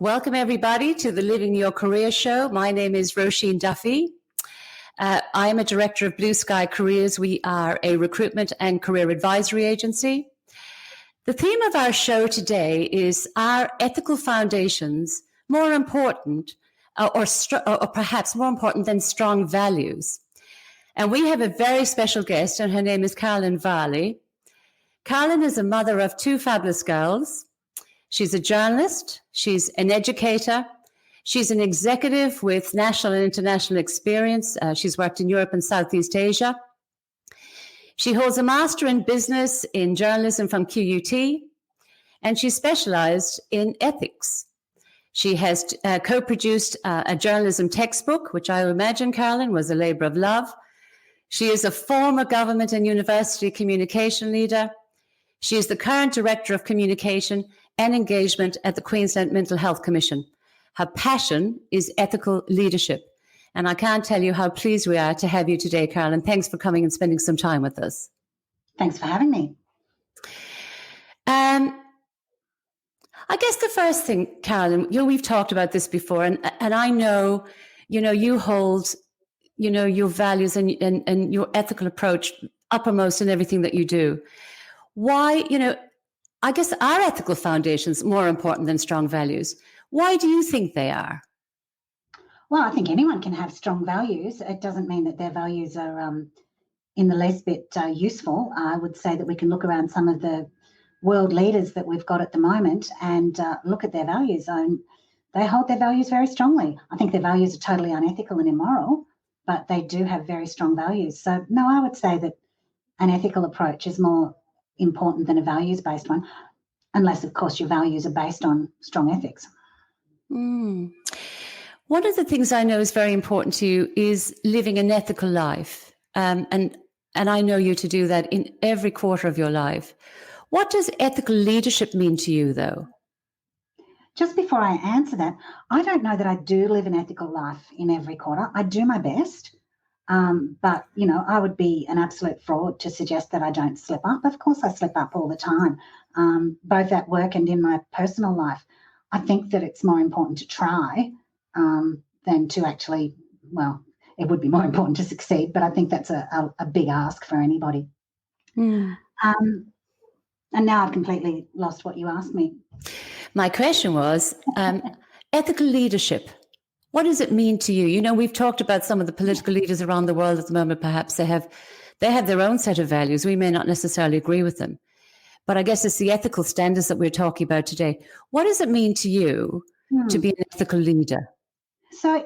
Welcome, everybody, to the Living Your Career Show. My name is Roisin Duffy. I am a director of Blue Sky Careers. We are a recruitment and career advisory agency. The theme of our show today is, are ethical foundations more important or perhaps more important than strong values? And we have a very special guest, and her name is Carolyn Varley. Carolyn is a mother of two fabulous girls. She's a journalist, she's an educator, she's an executive with national and international experience. She's worked in Europe and Southeast Asia. She holds a master in business in journalism from QUT, and she's specialized in ethics. She has co-produced a journalism textbook, which I imagine, Carolyn, was a labor of love. She is a former government and university communication leader. She is the current Director of Communication and Engagement at the Queensland Mental Health Commission. Her passion is ethical leadership. And I can't tell you how pleased we are to have you today, Carolyn. Thanks for coming and spending some time with us. Thanks for having me. I guess the first thing, Carolyn, we've talked about this before, and I know, you hold, your values and your ethical approach uppermost in everything that you do. Why, I guess, are ethical foundations more important than strong values? Why do you think they are? Well, I think anyone can have strong values. It doesn't mean that their values are in the least bit useful. I would say that we can look around some of the world leaders that we've got at the moment and look at their values. They hold their values very strongly. I think their values are totally unethical and immoral, but they do have very strong values. So, no, I would say that an ethical approach is more important than a values-based one, unless, of course, your values are based on strong ethics. One of the things I know is very important to you is living an ethical life, and I know you to do that in every quarter of your life. What does ethical leadership mean to you, though? Just before I answer that, I don't know that I do live an ethical life in every quarter. I do my best. But, I would be an absolute fraud to suggest that I don't slip up. Of course, I slip up all the time, both at work and in my personal life. I think that it's more important to try than to actually, it would be more important to succeed, but I think that's a big ask for anybody. And now I've completely lost what you asked me. My question was ethical leadership. What does it mean to you? We've talked about some of the political leaders around the world at the moment. Perhaps they have their own set of values. We may not necessarily agree with them. But I guess it's the ethical standards that we're talking about today. What does it mean to you to be an ethical leader? So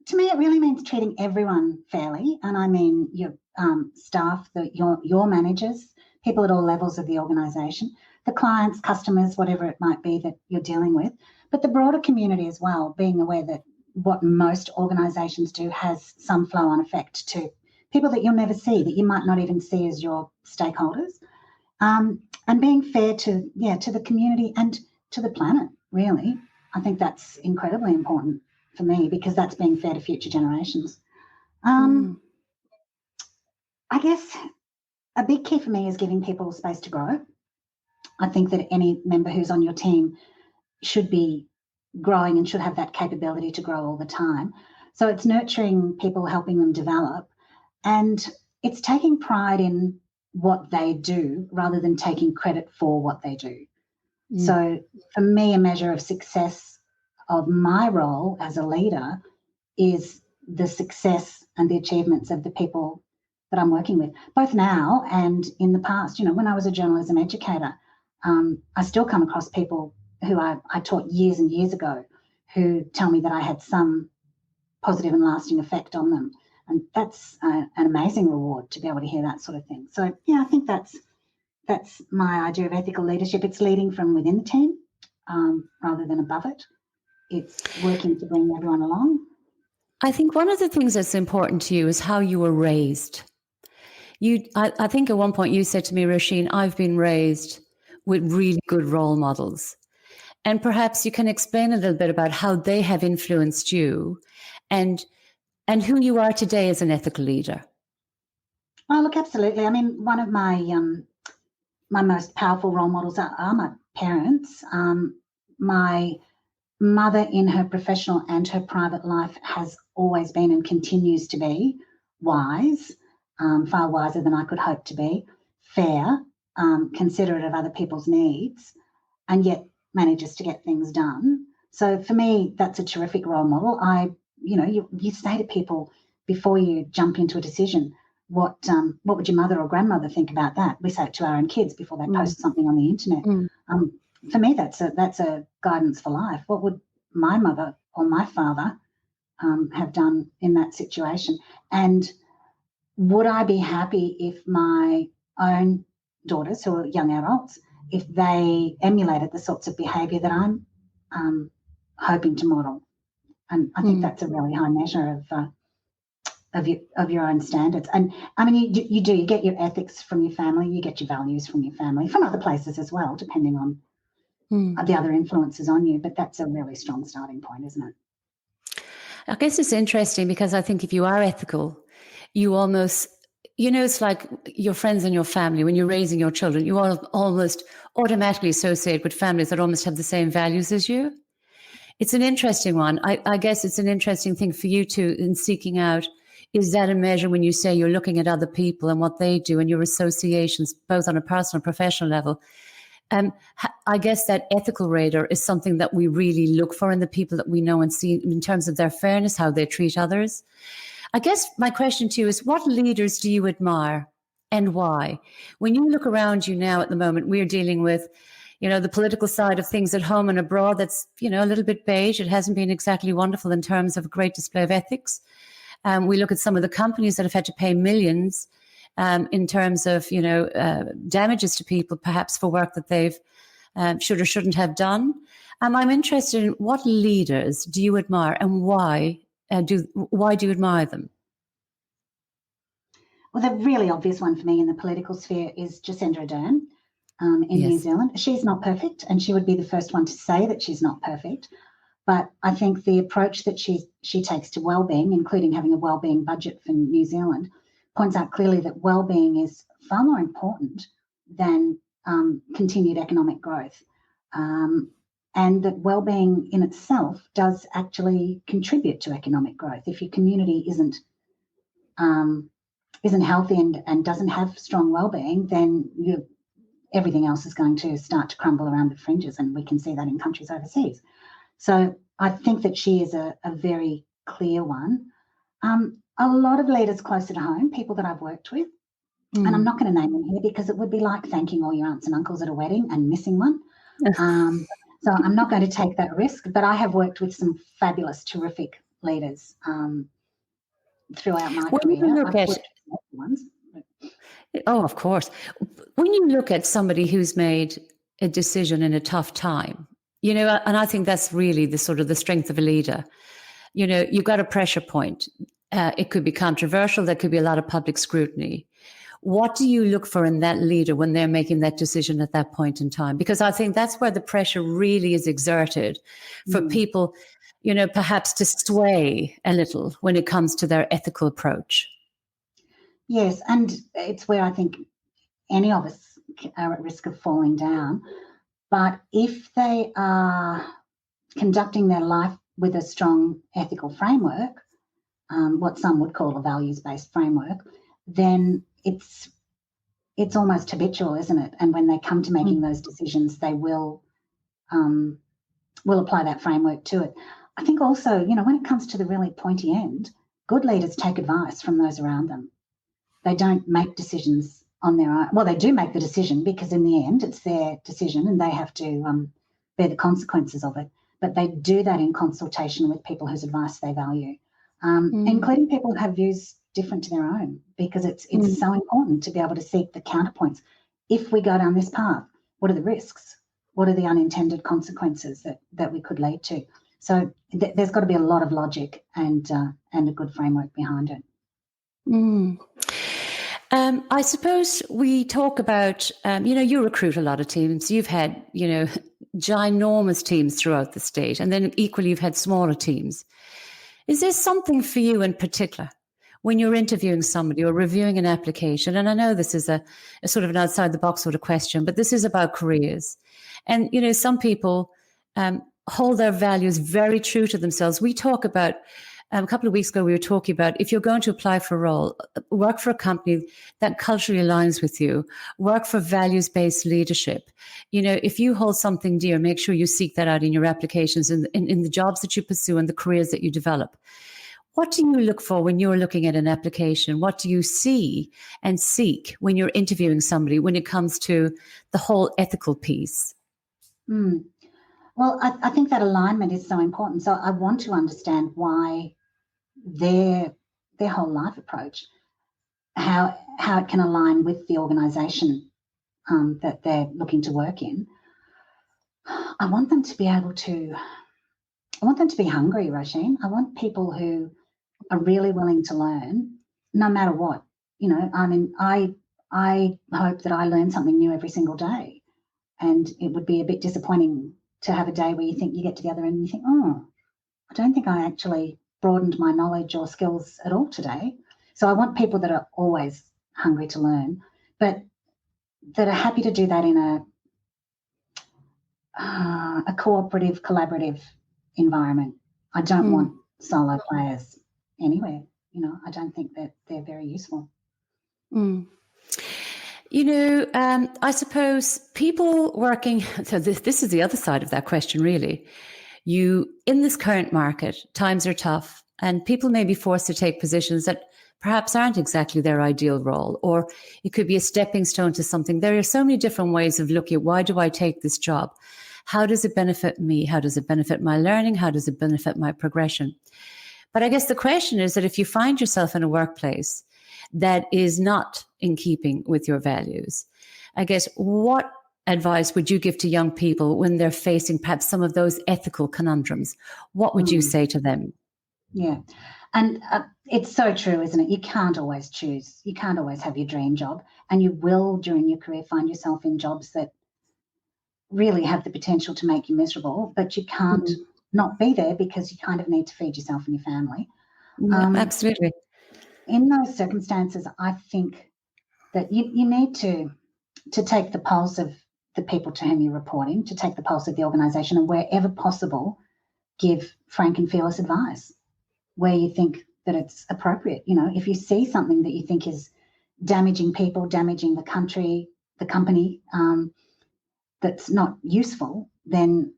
to me, it really means treating everyone fairly. And I mean your staff, your managers, people at all levels of the organisation, the clients, customers, whatever it might be that you're dealing with, but the broader community as well, being aware that what most organisations do has some flow-on effect to people that you'll never see, that you might not even see as your stakeholders, and being fair to the community and to the planet, really. I think that's incredibly important for me because that's being fair to future generations. I guess a big key for me is giving people space to grow. I think that any member who's on your team should be growing and should have that capability to grow all the time. So it's nurturing people, helping them develop, and it's taking pride in what they do rather than taking credit for what they do. So for me, a measure of success of my role as a leader is the success and the achievements of the people that I'm working with, both now and in the past. When I was a journalism educator, I still come across people who I taught years and years ago who tell me that I had some positive and lasting effect on them. And that's an amazing reward to be able to hear that sort of thing. So, I think that's my idea of ethical leadership. It's leading from within the team rather than above it. It's working to bring everyone along. I think one of the things that's important to you is how you were raised. I think at one point you said to me, Roisin, I've been raised with really good role models. And perhaps you can explain a little bit about how they have influenced you and who you are today as an ethical leader. Oh, look, absolutely. I mean, one of my most powerful role models are my parents. My mother in her professional and her private life has always been and continues to be wise, far wiser than I could hope to be, fair, considerate of other people's needs, and yet manages to get things done. So for me, that's a terrific role model. You say to people before you jump into a decision, what would your mother or grandmother think about that? We say it to our own kids before they post something on the internet. For me, that's a guidance for life. What would my mother or my father have done in that situation? And would I be happy if my own daughters, who are young adults, if they emulated the sorts of behaviour that I'm hoping to model? And I think that's a really high measure of your own standards. And I mean, you get your ethics from your family, you get your values from your family, from other places as well, depending on the other influences on you. But that's a really strong starting point, isn't it? I guess it's interesting because I think if you are ethical, you almost, it's like your friends and your family, when you're raising your children, you almost automatically associate with families that almost have the same values as you. It's an interesting one. I guess it's an interesting thing for you too in seeking out. Is that a measure when you say you're looking at other people and what they do and your associations, both on a personal and professional level? I guess that ethical radar is something that we really look for in the people that we know and see in terms of their fairness, how they treat others. I guess my question to you is, what leaders do you admire and why? When you look around you now at the moment, we're dealing with, the political side of things at home and abroad that's, a little bit beige. It hasn't been exactly wonderful in terms of a great display of ethics. We look at some of the companies that have had to pay millions in terms of, damages to people, perhaps for work that they've should or shouldn't have done. I'm interested in what leaders do you admire and why do you admire them? Well, the really obvious one for me in the political sphere is Jacinda Ardern in New Zealand. She's not perfect, and she would be the first one to say that she's not perfect. But I think the approach that she takes to wellbeing, including having a wellbeing budget for New Zealand, points out clearly that wellbeing is far more important than continued economic growth, and that wellbeing in itself does actually contribute to economic growth. If your community isn't healthy and doesn't have strong wellbeing, then everything else is going to start to crumble around the fringes, and we can see that in countries overseas. So I think that she is a very clear one. A lot of leaders closer to home, people that I've worked with, and I'm not going to name them here because it would be like thanking all your aunts and uncles at a wedding and missing one. So I'm not going to take that risk, but I have worked with some fabulous, terrific leaders throughout my career. Oh, of course. When you look at somebody who's made a decision in a tough time, and I think that's really the sort of the strength of a leader. You've got a pressure point. It could be controversial. There could be a lot of public scrutiny. What do you look for in that leader when they're making that decision at that point in time? Because I think that's where the pressure really is exerted for people, perhaps to sway a little when it comes to their ethical approach. Yes, and it's where I think any of us are at risk of falling down. But if they are conducting their life with a strong ethical framework, what some would call a values-based framework, then it's almost habitual, isn't it? And when they come to making those decisions, they will apply that framework to it. I think also, when it comes to the really pointy end, good leaders take advice from those around them. They don't make decisions on their own. Well, they do make the decision because in the end it's their decision and they have to bear the consequences of it. But they do that in consultation with people whose advice they value, including people who have views different to their own, because it's so important to be able to seek the counterpoints. If we go down this path, what are the risks? What are the unintended consequences that we could lead to? So there's got to be a lot of logic and a good framework behind it. I suppose we talk about, you recruit a lot of teams. You've had, ginormous teams throughout the state, and then equally you've had smaller teams. Is there something for you in particular when you're interviewing somebody or reviewing an application? And I know this is a sort of an outside the box sort of question, but this is about careers. And, some people hold their values very true to themselves. We talk about, a couple of weeks ago, we were talking about if you're going to apply for a role, work for a company that culturally aligns with you, work for values-based leadership. If you hold something dear, make sure you seek that out in your applications and in the jobs that you pursue and the careers that you develop. What do you look for when you're looking at an application? What do you see and seek when you're interviewing somebody when it comes to the whole ethical piece? Well, I think that alignment is so important. So I want to understand why their whole life approach, how it can align with the organisation that they're looking to work in. I want them to be hungry, Roisin. I want people who are really willing to learn no matter what. I hope that I learn something new every single day. And it would be a bit disappointing to have a day where you think you get together and you think, oh, I don't think I actually broadened my knowledge or skills at all today. So I want people that are always hungry to learn, but that are happy to do that in a cooperative, collaborative environment. I don't want solo players anywhere. I don't think that they're very useful. I suppose people working, so this is the other side of that question, really. In this current market, times are tough and people may be forced to take positions that perhaps aren't exactly their ideal role, or it could be a stepping stone to something. There are so many different ways of looking at, why do I take this job? How does it benefit me? How does it benefit my learning? How does it benefit my progression? But I guess the question is that if you find yourself in a workplace that is not in keeping with your values, I guess what advice would you give to young people when they're facing perhaps some of those ethical conundrums? What would you say to them? Yeah. And it's so true, isn't it? You can't always choose. You can't always have your dream job. And you will, during your career, find yourself in jobs that really have the potential to make you miserable, but you can't not be there because you kind of need to feed yourself and your family. Absolutely. In those circumstances, I think that you need to take the pulse of the people to whom you're reporting, to take the pulse of the organisation, and wherever possible, give frank and fearless advice where you think that it's appropriate. If you see something that you think is damaging people, damaging the country, the company, that's not useful, then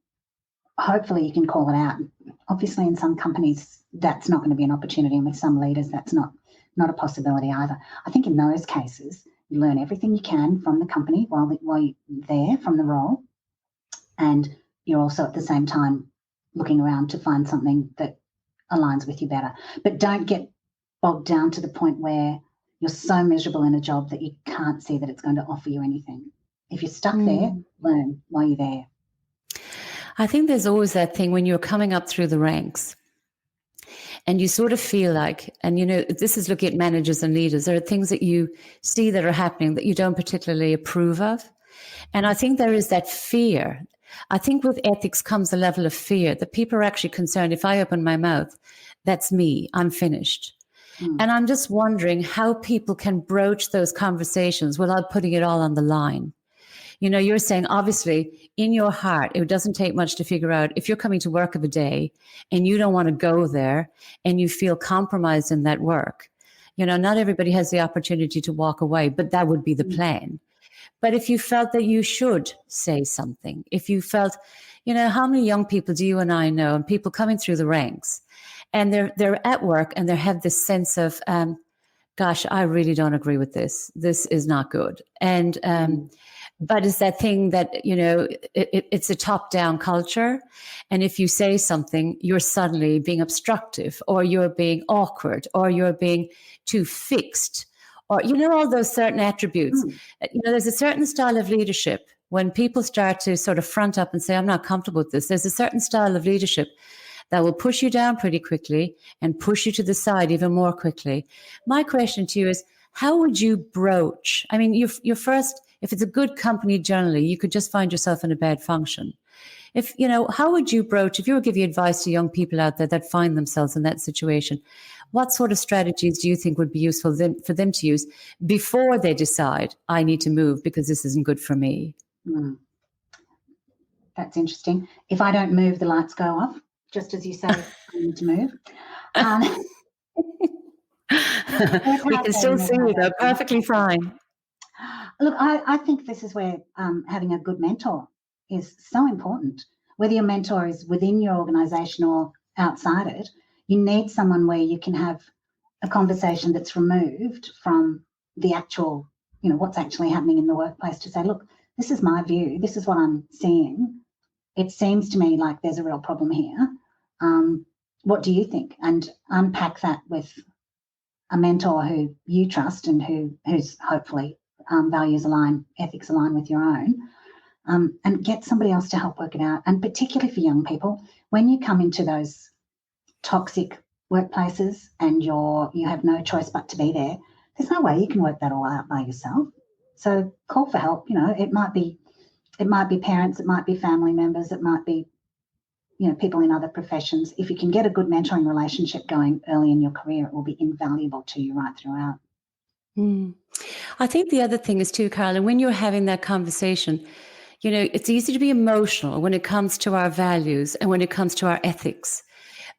hopefully you can call it out. Obviously, in some companies, that's not going to be an opportunity, and with some leaders, that's not a possibility either. I think in those cases, you learn everything you can from the company while you're there, from the role, and you're also at the same time looking around to find something that aligns with you better. But don't get bogged down to the point where you're so miserable in a job that you can't see that it's going to offer you anything. If you're stuck there, learn while you're there. I think there's always that thing when you're coming up through the ranks and you sort of feel like, and this is looking at managers and leaders, there are things that you see that are happening that you don't particularly approve of. And I think there is that fear. I think with ethics comes a level of fear that people are actually concerned, if I open my mouth, that's me, I'm finished. And I'm just wondering how people can broach those conversations without putting it all on the line. You're saying, obviously, in your heart, it doesn't take much to figure out if you're coming to work of a day and you don't want to go there and you feel compromised in that work. Not everybody has the opportunity to walk away, but that would be the plan. But if you felt that you should say something, if you felt, how many young people do you and I know, and people coming through the ranks, and they're at work and they have this sense of, gosh, I really don't agree with this. This is not good. And but it's that thing that, it's a top-down culture. And if you say something, you're suddenly being obstructive, or you're being awkward, or you're being too fixed, or, all those certain attributes. There's a certain style of leadership. When people start to sort of front up and say, I'm not comfortable with this, there's a certain style of leadership that will push you down pretty quickly and push you to the side even more quickly. My question to you is, how would you broach? I mean, your first, if it's a good company generally, you could just find yourself in a bad function. How would you broach, if you were giving advice to young people out there that find themselves in that situation, what sort of strategies do you think would be useful for them to use before they decide, I need to move because this isn't good for me? That's interesting. If I don't move, the lights go off, just as you say, I need to move. We can still see you though, perfectly fine. Look, I think this is where having a good mentor is so important. Whether your mentor is within your organisation or outside it, you need someone where you can have a conversation that's removed from the actual, what's actually happening in the workplace, to say, look, this is my view, this is what I'm seeing. It seems to me like there's a real problem here. What do you think? And unpack that with a mentor who you trust and who's hopefully values align, ethics align with your own, and get somebody else to help work it out. And particularly for young people, when you come into those toxic workplaces and you have no choice but to be there, there's no way you can work that all out by yourself. So call for help. It might be parents, it might be family members, it might be people in other professions. If you can get a good mentoring relationship going early in your career, it will be invaluable to you right throughout. I think the other thing is too, Carolyn, when you're having that conversation, it's easy to be emotional when it comes to our values and when it comes to our ethics.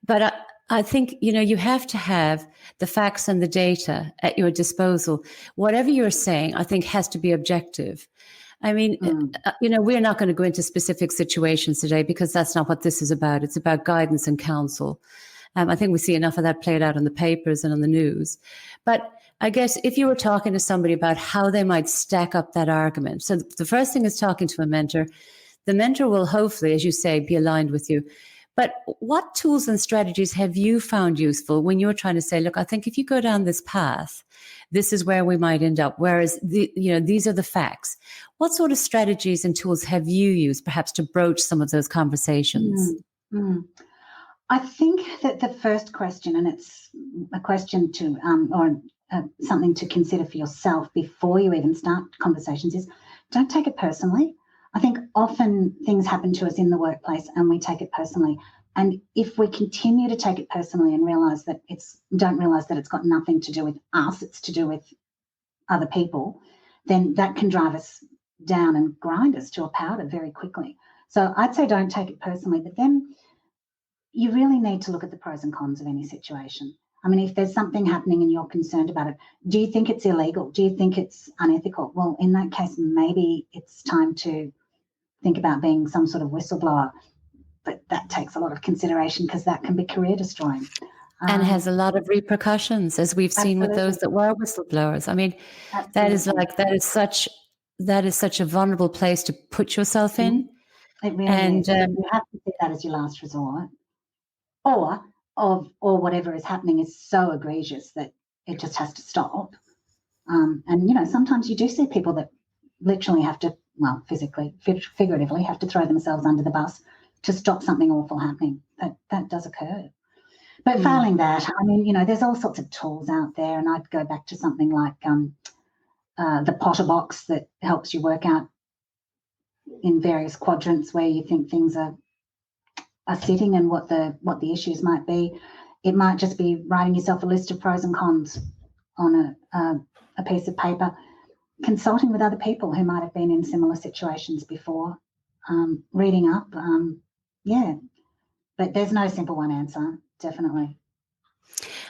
But I think, you have to have the facts and the data at your disposal. Whatever you're saying, I think, has to be objective. I mean, we're not going to go into specific situations today because that's not what this is about. It's about guidance and counsel. I think we see enough of that played out in the papers and on the news. But I guess if you were talking to somebody about how they might stack up that argument, so the first thing is talking to a mentor. The mentor will hopefully, as you say, be aligned with you. But what tools and strategies have you found useful when you're trying to say, look, I think if you go down this path, this is where we might end up, whereas these are the facts. What sort of strategies and tools have you used perhaps to broach some of those conversations? I think that the first question, and it's a question to something to consider for yourself before you even start conversations, is don't take it personally. I think often things happen to us in the workplace and we take it personally. And if we continue to take it personally and don't realise that it's got nothing to do with us, it's to do with other people, then that can drive us down and grind us to a powder very quickly. So I'd say don't take it personally, but then you really need to look at the pros and cons of any situation. I mean, if there's something happening and you're concerned about it, do you think it's illegal? Do you think it's unethical? Well, in that case, maybe it's time to think about being some sort of whistleblower. But that takes a lot of consideration because that can be career destroying. And has a lot of repercussions, as we've seen with those that were whistleblowers. I mean, that is such a vulnerable place to put yourself in. It really is. You have to see that as your last resort. Or whatever is happening is so egregious that it just has to stop. And, sometimes you do see people that literally have to, physically, figuratively, have to throw themselves under the bus to stop something awful happening. That does occur. But failing that, I mean, there's all sorts of tools out there, and I'd go back to something like the Potter box that helps you work out in various quadrants where you think things are sitting and what the issues might be. It might just be writing yourself a list of pros and cons on a piece of paper, consulting with other people who might have been in similar situations before, reading up. But there's no simple one answer, definitely.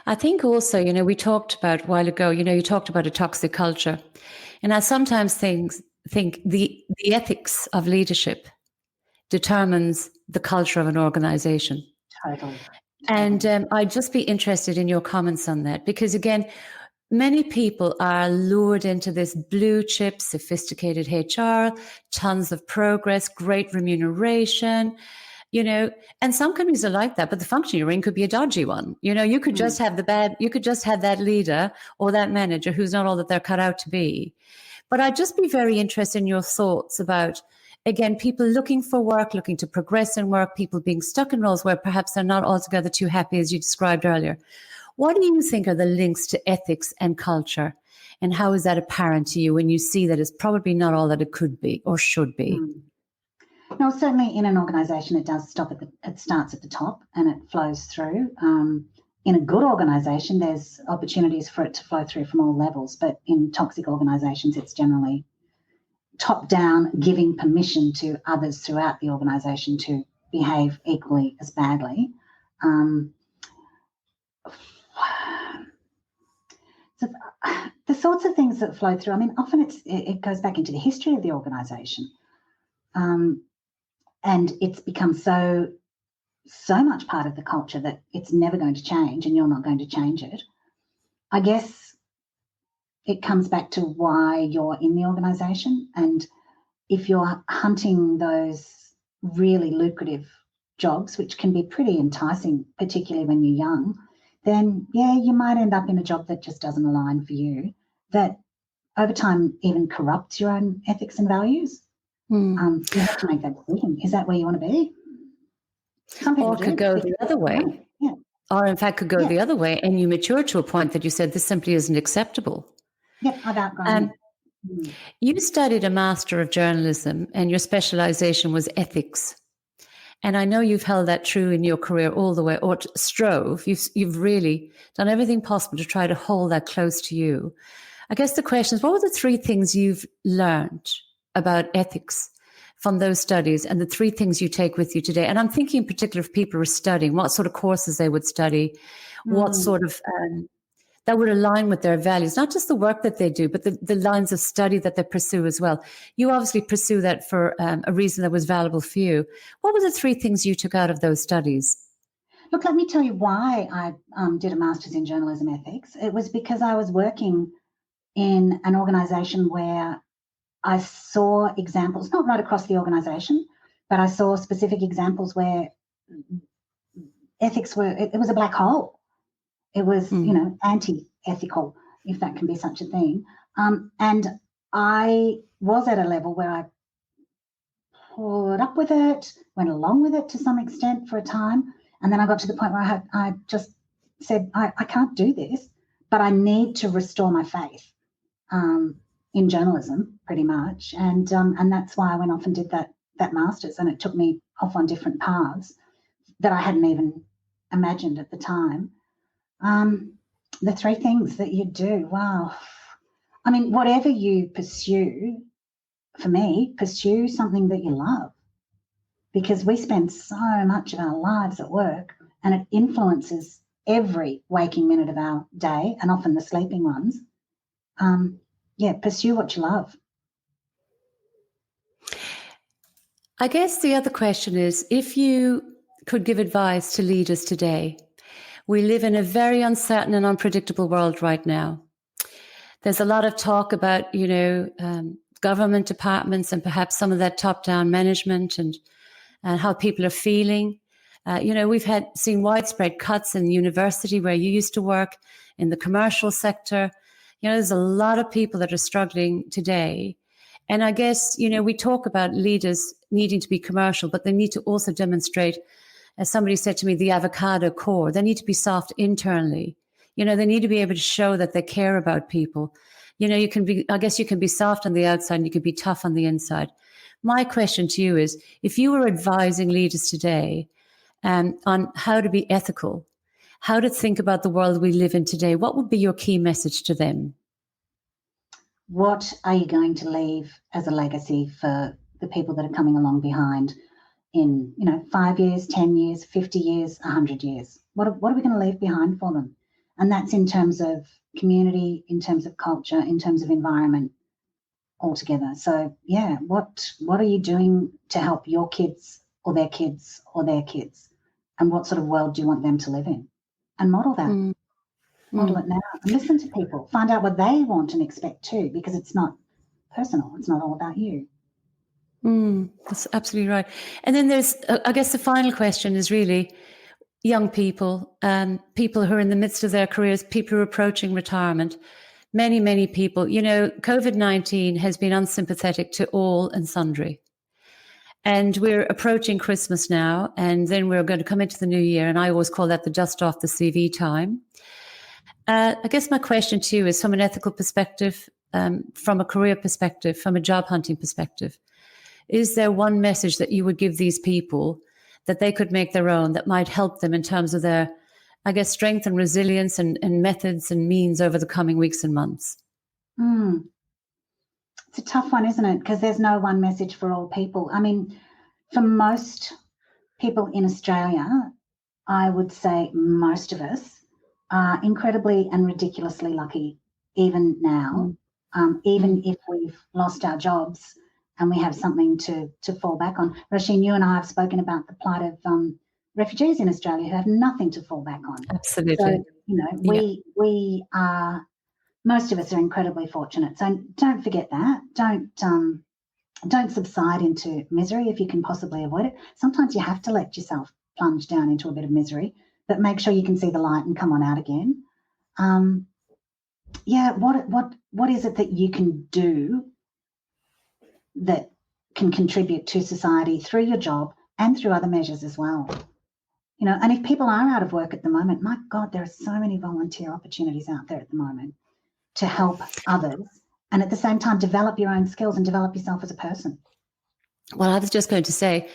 I think also, we talked about a while ago, you talked about a toxic culture. And I sometimes think the ethics of leadership determines the culture of an organization. Totally. And I'd just be interested in your comments on that, because again, many people are lured into this blue chip, sophisticated HR, tons of progress, great remuneration, and some companies are like that, but the function you're in could be a dodgy one. You could just have that leader or that manager who's not all that they're cut out to be. But I'd just be very interested in your thoughts about, again, people looking for work, looking to progress in work, people being stuck in roles where perhaps they're not altogether too happy, as you described earlier. What do you think are the links to ethics and culture? And how is that apparent to you when you see that it's probably not all that it could be or should be? No, certainly in an organisation, it does it starts at the top and it flows through. In a good organisation, there's opportunities for it to flow through from all levels, but in toxic organisations, it's generally top down giving permission to others throughout the organisation to behave equally as badly. So the sorts of things that flow through, I mean, often it goes back into the history of the organisation, and it's become so much part of the culture that it's never going to change, and you're not going to change it. I guess it comes back to why you're in the organisation, and if you're hunting those really lucrative jobs, which can be pretty enticing, particularly when you're young, then yeah, you might end up in a job that just doesn't align for you, that over time even corrupts your own ethics and values. You have to make that decision. Is that where you want to be? Some people Or could go the other way. Yeah. Or in fact could go the other way, and you mature to a point that you said this simply isn't acceptable. Yeah, I've outgrown it. You studied a Master of Journalism and your specialization was ethics. And I know you've held that true in your career all the way, or strove. You've really done everything possible to try to hold that close to you. I guess the question is, what were the 3 things you've learned about ethics from those studies and the 3 things you take with you today? And I'm thinking in particular if people are studying, what sort of courses they would study, what sort of that would align with their values, not just the work that they do, but the lines of study that they pursue as well. You obviously pursue that for a reason that was valuable for you. What were the 3 things you took out of those studies? Look, let me tell you why I did a Master's in Journalism Ethics. It was because I was working in an organisation where I saw examples, not right across the organisation, but I saw specific examples where ethics it was a black hole. It was, anti-ethical, if that can be such a thing. And I was at a level where I put up with it, went along with it to some extent for a time. And then I got to the point where I just said, I can't do this, but I need to restore my faith in journalism pretty much. And that's why I went off and did that Master's, and it took me off on different paths that I hadn't even imagined at the time. The 3 things that you do, wow. I mean, whatever you pursue, for me, pursue something that you love, because we spend so much of our lives at work and it influences every waking minute of our day and often the sleeping ones. Pursue what you love. I guess the other question is, if you could give advice to leaders today, we live in a very uncertain and unpredictable world right now. There's a lot of talk about, government departments and perhaps some of that top-down management and how people are feeling. We've seen widespread cuts in university where you used to work, in the commercial sector. There's a lot of people that are struggling today. And I guess, we talk about leaders needing to be commercial, but they need to also demonstrate, as somebody said to me, the avocado core. They need to be soft internally. They need to be able to show that they care about people. You can be soft on the outside and you can be tough on the inside. My question to you is, if you were advising leaders today on how to be ethical, how to think about the world we live in today, what would be your key message to them? What are you going to leave as a legacy for the people that are coming along behind in 5 years, 10 years, 50 years, 100 years? What are we going to leave behind for them? And that's in terms of community, in terms of culture, in terms of environment altogether. So yeah, what are you doing to help your kids or their kids or their kids? And what sort of world do you want them to live in? And model that. Model it now. And listen to people. Find out what they want and expect too, because it's not personal. It's not all about you. That's absolutely right. And then there's, I guess the final question is really young people, people who are in the midst of their careers, people who are approaching retirement. Many, many people, COVID-19 has been unsympathetic to all and sundry. And we're approaching Christmas now, and then we're going to come into the new year. And I always call that the dust off the CV time. I guess my question to you is, from an ethical perspective, from a career perspective, from a job hunting perspective, is there one message that you would give these people that they could make their own, that might help them in terms of their, I guess, strength and resilience and methods and means over the coming weeks and months? It's It's a tough one, isn't it? Because there's no one message for all people. I mean, for most people in Australia, I would say most of us are incredibly and ridiculously lucky, even now, even if we've lost our jobs and we have something to fall back on. Roisin, you and I have spoken about the plight of refugees in Australia who have nothing to fall back on. Absolutely. So, you know, we are, most of us are incredibly fortunate. So don't forget that. Don't subside into misery if you can possibly avoid it. Sometimes you have to let yourself plunge down into a bit of misery, but make sure you can see the light and come on out again. What is it that you can do that can contribute to society through your job and through other measures as well? You know, and if people are out of work at the moment, my God, there are so many volunteer opportunities out there at the moment to help others and at the same time develop your own skills and develop yourself as a person. Well, I was just going to say,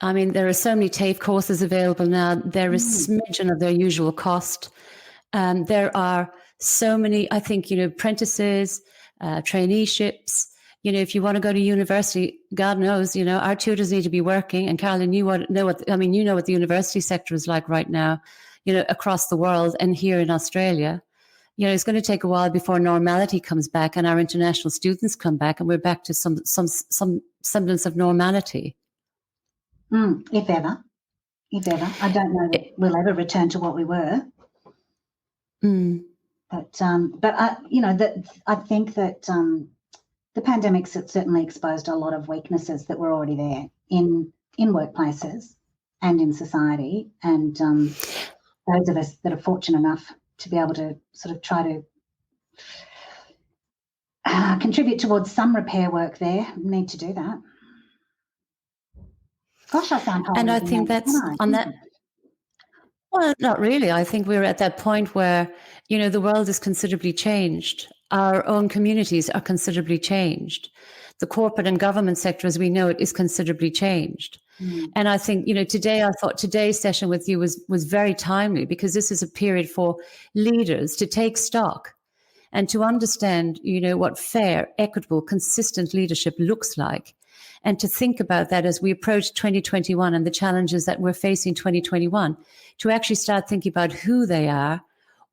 I mean, there are so many TAFE courses available now. There is a smidgen of their usual cost. There are so many, I think, you know, apprentices, traineeships. You know, if you want to go to university, God knows, you know, our tutors need to be working. And Carolyn, you know what the university sector is like right now, you know, across the world and here in Australia. You know, it's going to take a while before normality comes back and our international students come back and we're back to some semblance of normality. If ever. I don't know that we'll ever return to what we were. But you know, that I think that the pandemic certainly exposed a lot of weaknesses that were already there in workplaces and in society. And those of us that are fortunate enough to be able to sort of try to contribute towards some repair work there need to do that. Gosh, I sound and I think that's on that. Well, not really. I think we're at that point where, you know, the world is considerably changed. Our own communities are considerably changed. The corporate and government sector, as we know it, is considerably changed. And I think, you know, I thought today's session with you was very timely because this is a period for leaders to take stock and to understand, you know, what fair, equitable, consistent leadership looks like. And to think about that as we approach 2021 and the challenges that we're facing 2021, to actually start thinking about who they are,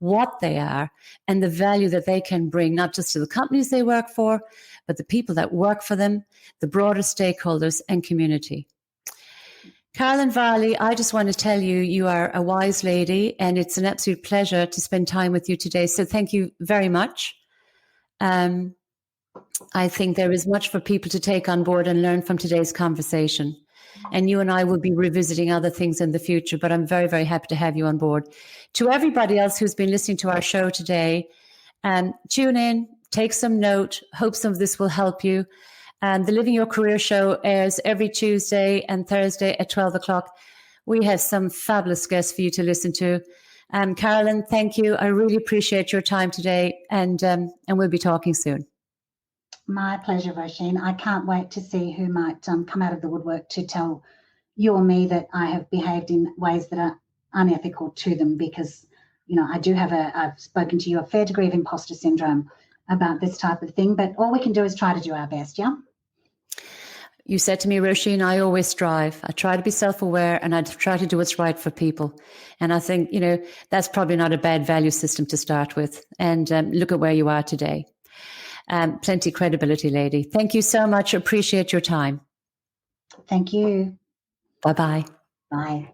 what they are, and the value that they can bring, not just to the companies they work for, but the people that work for them, the broader stakeholders and community. Carolyn Varley, I just want to tell you, you are a wise lady, and it's an absolute pleasure to spend time with you today. So thank you very much. I think there is much for people to take on board and learn from today's conversation. And you and I will be revisiting other things in the future, but I'm very, very happy to have you on board. To everybody else who's been listening to our show today, tune in, take some note, hope some of this will help you. The Living Your Career show airs every Tuesday and Thursday at 12 o'clock. We have some fabulous guests for you to listen to. Carolyn, thank you. I really appreciate your time today, and we'll be talking soon. My pleasure, Roisin. I can't wait to see who might come out of the woodwork to tell you or me that I have behaved in ways that are unethical to them, because, you know, I've spoken to you a fair degree of imposter syndrome about this type of thing, but all we can do is try to do our best, yeah? You said to me, Roisin, I always strive. I try to be self-aware and I try to do what's right for people. And I think, you know, that's probably not a bad value system to start with. And look at where you are today. Plenty credibility, lady. Thank you so much. Appreciate your time. Thank you. Bye-bye. Bye.